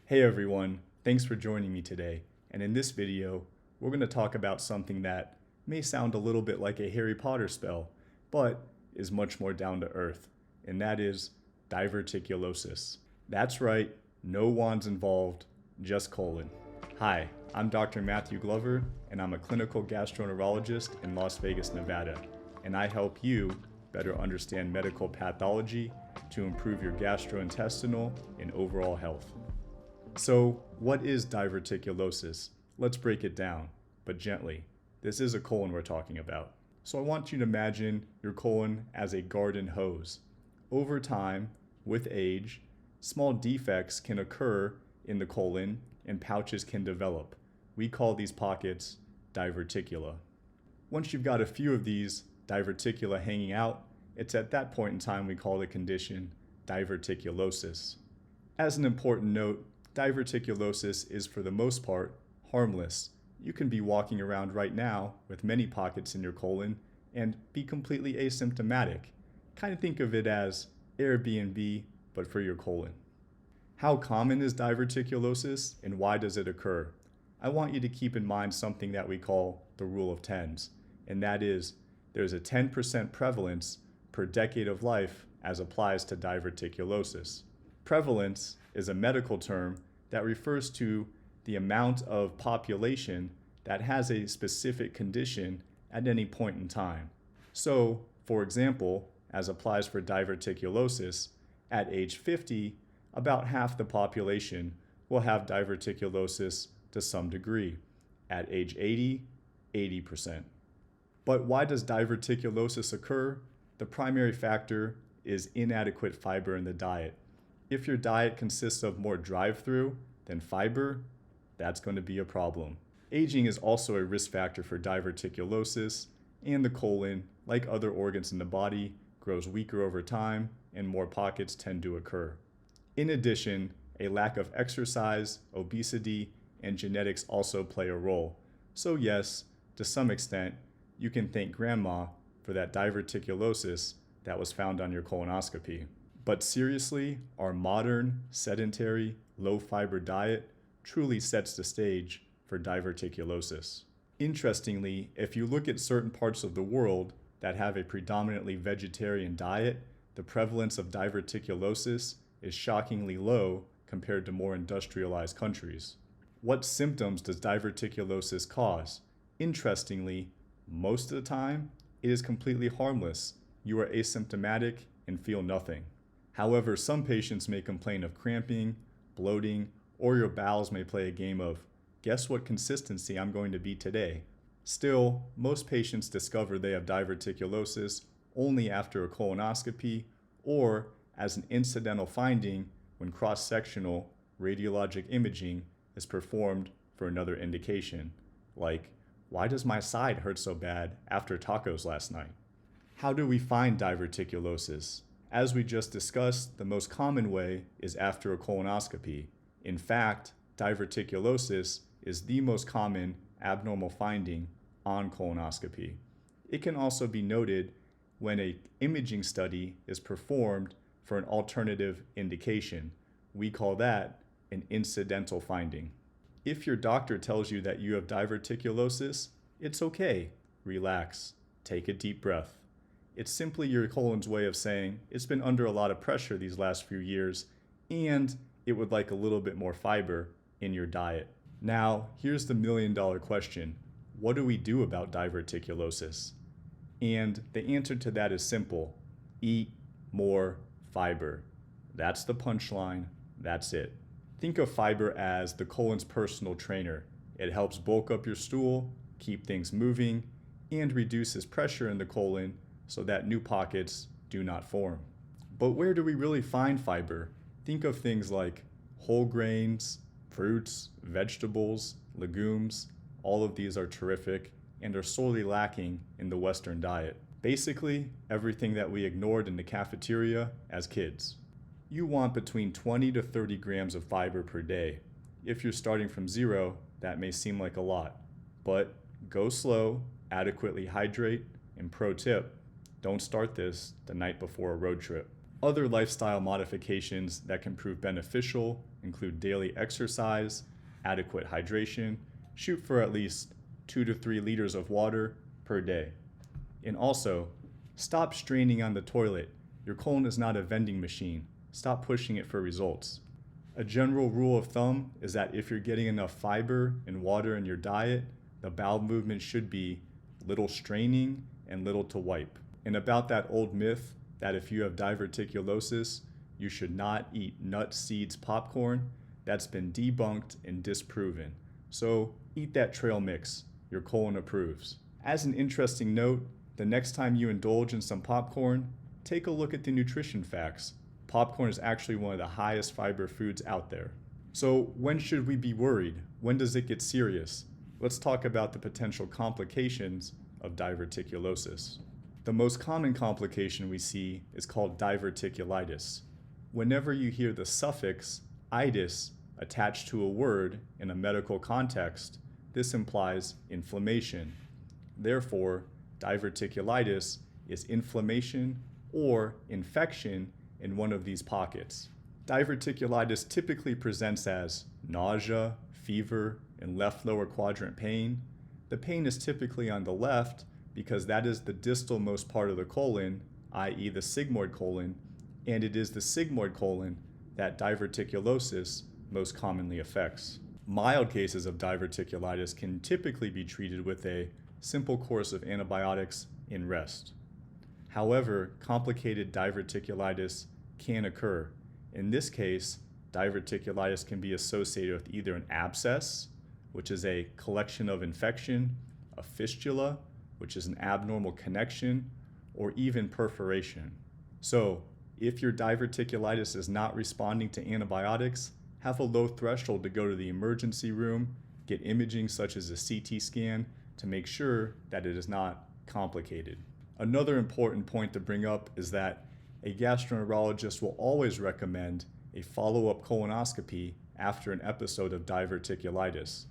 Hey everyone, thanks for joining me today. And in this video, we're going to talk about something that may sound a little bit like a Harry Potter spell, but is much more down to earth, and that is diverticulosis. That's right, no wands involved, just colon. Hi, I'm Dr. Matthew Glover, and I'm a clinical gastroenterologist in Las Vegas, Nevada, and I help you better understand medical pathology to improve your gastrointestinal and overall health. So, what is diverticulosis? Let's break it down, but gently. This is a colon we're talking about. So I want you to imagine your colon as a garden hose. Over time, with age, small defects can occur in the colon and pouches can develop. We call these pockets diverticula. Once you've got a few of these diverticula hanging out, it's at that point in time we call the condition diverticulosis. As an important note, diverticulosis is for the most part harmless. You can be walking around right now with many pockets in your colon and be completely asymptomatic. Kind of think of it as Airbnb, but for your colon. How common is diverticulosis and why does it occur? I want you to keep in mind something that we call the rule of tens, and that is there's a 10% prevalence per decade of life as applies to diverticulosis. Prevalence is a medical term that refers to the amount of population that has a specific condition at any point in time. So, for example, as applies for diverticulosis, at age 50, about half the population will have diverticulosis to some degree. At age 80, 80%. But why does diverticulosis occur? The primary factor is inadequate fiber in the diet. If your diet consists of more drive-through than fiber, that's going to be a problem. Aging is also a risk factor for diverticulosis, and the colon, like other organs in the body, grows weaker over time and more pockets tend to occur. In addition, a lack of exercise, obesity, and genetics also play a role. So yes, to some extent, you can thank grandma for that diverticulosis that was found on your colonoscopy. But seriously, our modern, sedentary, low-fiber diet truly sets the stage for diverticulosis. Interestingly, if you look at certain parts of the world that have a predominantly vegetarian diet, the prevalence of diverticulosis is shockingly low compared to more industrialized countries. What symptoms does diverticulosis cause? Interestingly, most of the time, it is completely harmless. You are asymptomatic and feel nothing. However, some patients may complain of cramping, bloating, or your bowels may play a game of, guess what consistency I'm going to be today? Still, most patients discover they have diverticulosis only after a colonoscopy or as an incidental finding when cross-sectional radiologic imaging is performed for another indication, like, why does my side hurt so bad after tacos last night? How do we find diverticulosis? As we just discussed, the most common way is after a colonoscopy. In fact, diverticulosis is the most common abnormal finding on colonoscopy. It can also be noted when an imaging study is performed for an alternative indication. We call that an incidental finding. If your doctor tells you that you have diverticulosis, it's okay. Relax. Take a deep breath. It's simply your colon's way of saying it's been under a lot of pressure these last few years and it would like a little bit more fiber in your diet. Now, here's the million-dollar question. What do we do about diverticulosis? And the answer to that is simple. Eat more fiber. That's the punchline. That's it. Think of fiber as the colon's personal trainer. It helps bulk up your stool, keep things moving, and reduces pressure in the colon so that new pockets do not form. But where do we really find fiber? Think of things like whole grains, fruits, vegetables, legumes. All of these are terrific and are sorely lacking in the Western diet. Basically, everything that we ignored in the cafeteria as kids. You want between 20 to 30 grams of fiber per day. If you're starting from zero, that may seem like a lot. But go slow, adequately hydrate, and pro tip, don't start this the night before a road trip. Other lifestyle modifications that can prove beneficial include daily exercise, adequate hydration, shoot for at least 2 to 3 liters of water per day. And also, stop straining on the toilet. Your colon is not a vending machine. Stop pushing it for results. A general rule of thumb is that if you're getting enough fiber and water in your diet, the bowel movement should be little straining and little to wipe. And about that old myth that if you have diverticulosis, you should not eat nuts, seeds, popcorn, that's been debunked and disproven. So eat that trail mix. Your colon approves. As an interesting note, the next time you indulge in some popcorn, take a look at the nutrition facts. Popcorn is actually one of the highest fiber foods out there. So when should we be worried? When does it get serious? Let's talk about the potential complications of diverticulosis. The most common complication we see is called diverticulitis. Whenever you hear the suffix itis attached to a word in a medical context, this implies inflammation. Therefore, diverticulitis is inflammation or infection in one of these pockets. Diverticulitis typically presents as nausea, fever, and left lower quadrant pain. The pain is typically on the left because that is the distal-most part of the colon, i.e. the sigmoid colon, and it is the sigmoid colon that diverticulosis most commonly affects. Mild cases of diverticulitis can typically be treated with a simple course of antibiotics and rest. However, complicated diverticulitis can occur. In this case, diverticulitis can be associated with either an abscess, which is a collection of infection, a fistula, which is an abnormal connection, or even perforation. So, if your diverticulitis is not responding to antibiotics, have a low threshold to go to the emergency room, get imaging such as a CT scan to make sure that it is not complicated. Another important point to bring up is that a gastroenterologist will always recommend a follow-up colonoscopy after an episode of diverticulitis.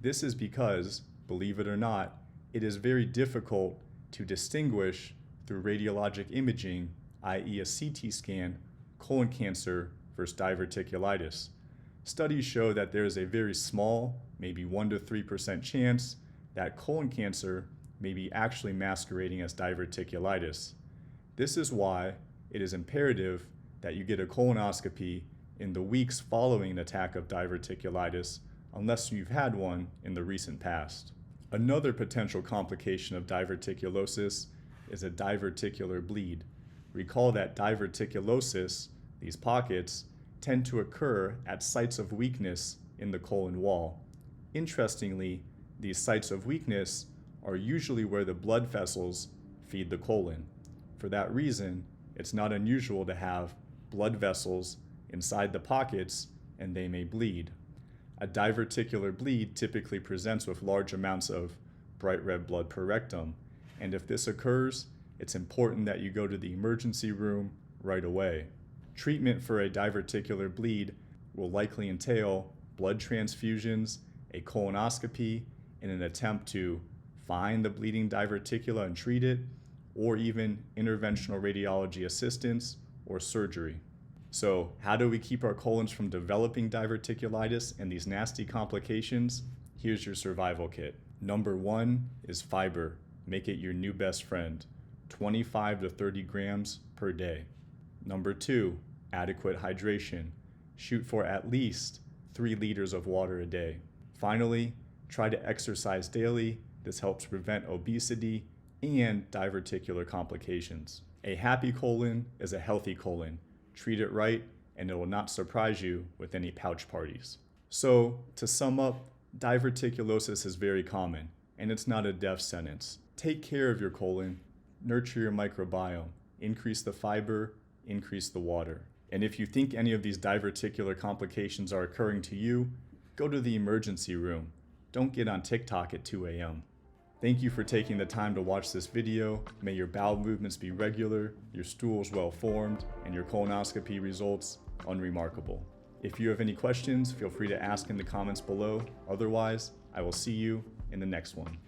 This is because, believe it or not, it is very difficult to distinguish through radiologic imaging, i.e. a CT scan, colon cancer versus diverticulitis. Studies show that there is a very small, maybe 1 to 3% chance that colon cancer may be actually masquerading as diverticulitis. This is why it is imperative that you get a colonoscopy in the weeks following an attack of diverticulitis unless you've had one in the recent past. Another potential complication of diverticulosis is a diverticular bleed. Recall that diverticulosis, these pockets, tend to occur at sites of weakness in the colon wall. Interestingly, these sites of weakness are usually where the blood vessels feed the colon. For that reason, it's not unusual to have blood vessels inside the pockets and they may bleed. A diverticular bleed typically presents with large amounts of bright red blood per rectum, and if this occurs, it's important that you go to the emergency room right away. Treatment for a diverticular bleed will likely entail blood transfusions, a colonoscopy, in an attempt to find the bleeding diverticula and treat it, or even interventional radiology assistance or surgery. So, how do we keep our colons from developing diverticulitis and these nasty complications? Here's your survival kit. Number 1 is fiber. Make it your new best friend. 25 to 30 grams per day. Number 2, adequate hydration. Shoot for at least 3 liters of water a day. Finally, try to exercise daily. This helps prevent obesity and diverticular complications. A happy colon is a healthy colon. Treat it right, and it will not surprise you with any pouch parties. So, to sum up, diverticulosis is very common, and it's not a death sentence. Take care of your colon, nurture your microbiome, increase the fiber, increase the water. And if you think any of these diverticular complications are occurring to you, go to the emergency room. Don't get on TikTok at 2 a.m. Thank you for taking the time to watch this video. May your bowel movements be regular, your stools well formed, and your colonoscopy results unremarkable. If you have any questions, feel free to ask in the comments below. Otherwise, I will see you in the next one.